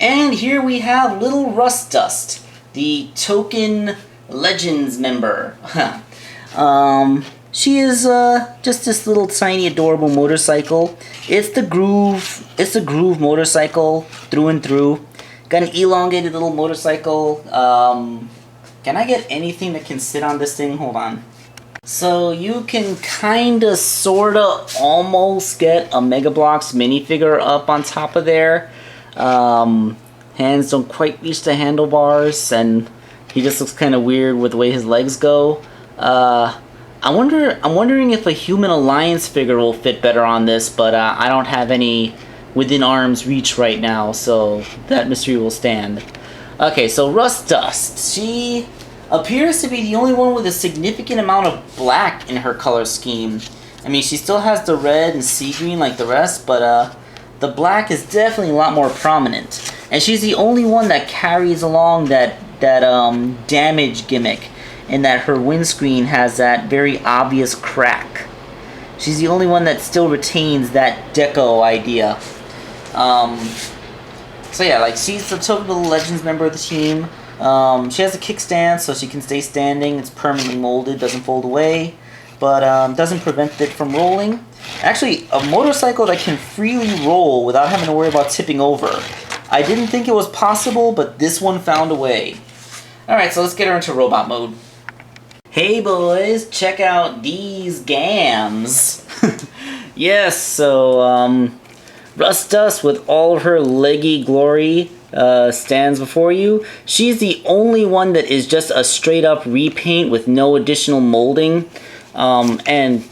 And here we have little Rust Dust, the token Legends member. She is just this little tiny adorable motorcycle. It's the groove motorcycle through and through. Got an elongated little motorcycle. Can I get anything that can sit on this thing? Hold on. So you can kinda, sorta, almost get a Mega Bloks minifigure up on top of there. Hands don't quite reach the handlebars, and he just looks kind of weird with the way his legs go. I'm wondering if a Human Alliance figure will fit better on this, but I don't have any within arm's reach right now, so that mystery will stand. Okay, so Rust Dust. She appears to be the only one with a significant amount of black in her color scheme. I mean, she still has the red and sea green like the rest, but the black is definitely a lot more prominent. And she's the only one that carries along that damage gimmick, in that her windscreen has that very obvious crack. She's the only one that still retains that deco idea. So yeah, like, she's the token little Legends member of the team. She has a kickstand, so she can stay standing. It's permanently molded, doesn't fold away, but doesn't prevent it from rolling. Actually, a motorcycle that can freely roll without having to worry about tipping over. I didn't think it was possible, but this one found a way. Alright, so let's get her into robot mode. Hey boys, check out these gams. Yes, so Rust Dust, with all of her leggy glory, stands before you. She's the only one that is just a straight up repaint with no additional molding. And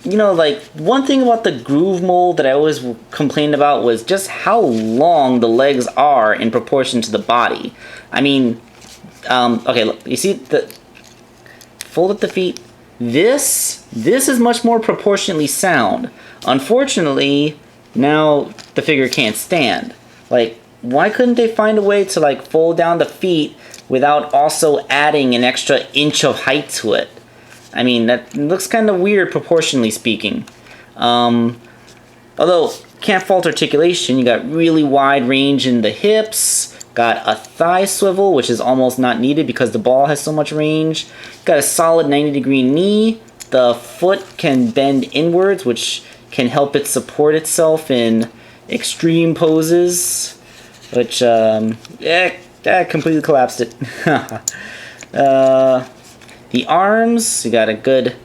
you know, like, one thing about the groove mold that I always complained about was just how long the legs are in proportion to the body. I mean, okay, look, you see the fold up the feet. This is much more proportionately sound. Unfortunately, now the figure can't stand. Like, why couldn't they find a way to, like, fold down the feet without also adding an extra inch of height to it? I mean, that looks kind of weird proportionally speaking. Although, can't fault articulation. You got really wide range in the hips. Got a thigh swivel, which is almost not needed because the ball has so much range. Got a solid 90-degree knee. The foot can bend inwards, which can help it support itself in extreme poses. Which, that completely collapsed it. The arms, you got a good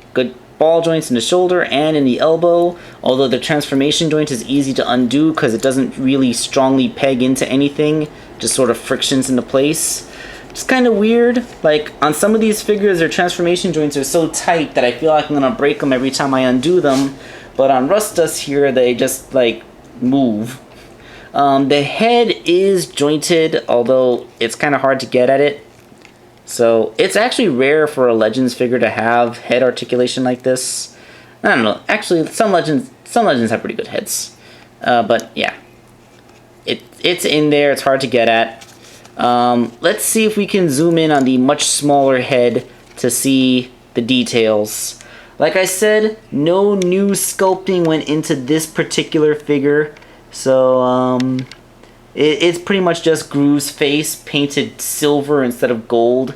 ball joints in the shoulder and in the elbow, although the transformation joint is easy to undo because it doesn't really strongly peg into anything, just sort of frictions into place. It's kind of weird. Like, on some of these figures, their transformation joints are so tight that I feel like I'm going to break them every time I undo them, but on Rust Dust here, they just, like, move. The head is jointed, although it's kind of hard to get at it. So, it's actually rare for a Legends figure to have head articulation like this. I don't know. Actually, some Legends have pretty good heads. But, yeah. It's in there. It's hard to get at. Let's see if we can zoom in on the much smaller head to see the details. Like I said, no new sculpting went into this particular figure. So, it's pretty much just Gru's face painted silver instead of gold.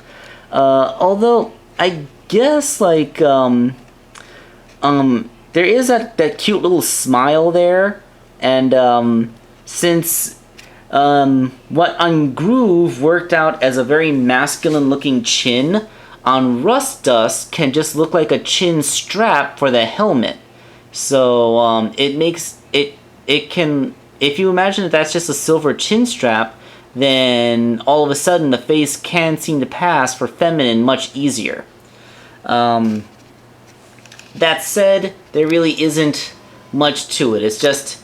Although, I guess, like, there is that cute little smile there. And, since, what on Groove worked out as a very masculine looking chin, on Rust Dust can just look like a chin strap for the helmet. So, it makes, it can, if you imagine that that's just a silver chin strap, then all of a sudden the face can seem to pass for feminine much easier. That said, there really isn't much to it. It's just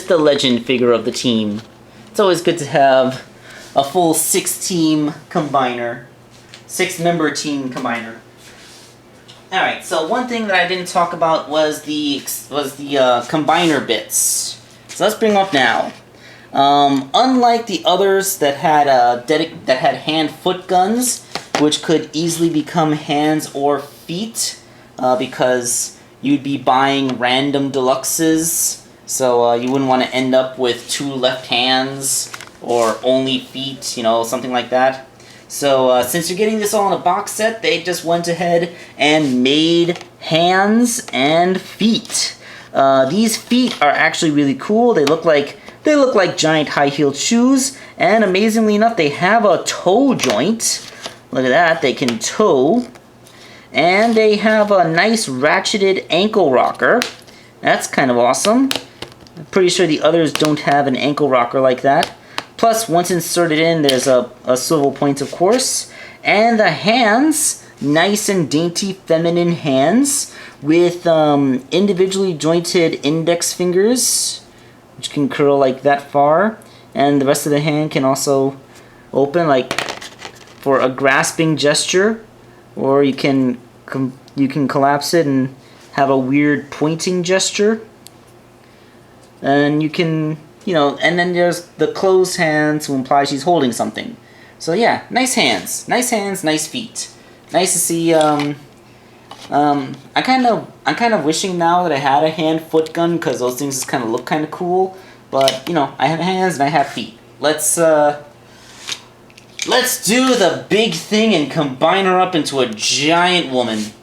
the legend figure of the team. It's always good to have a full 6-member team combiner. Alright, so one thing that I didn't talk about was the combiner bits. So let's bring them up now. Unlike the others that had hand-foot guns, which could easily become hands or feet, because you'd be buying random deluxes, so you wouldn't want to end up with 2 left hands or only feet, you know, something like that. So since you're getting this all in a box set, they just went ahead and made hands and feet. These feet are actually really cool. They look like giant high-heeled shoes, and amazingly enough, they have a toe joint. Look at that, they can toe. And they have a nice ratcheted ankle rocker. That's kind of awesome. I'm pretty sure the others don't have an ankle rocker like that. Plus, once inserted in, there's a swivel point, of course. And the hands, nice and dainty feminine hands with individually jointed index fingers, which can curl like that far. And the rest of the hand can also open like for a grasping gesture, or you can collapse it and have a weird pointing gesture. And you can, you know, and then there's the closed hand to imply she's holding something. So yeah, nice hands, nice feet. Nice to see. I'm kind of wishing now that I had a hand-foot gun, because those things just kind of look kind of cool. But you know, I have hands and I have feet. Let's do the big thing and combine her up into a giant woman.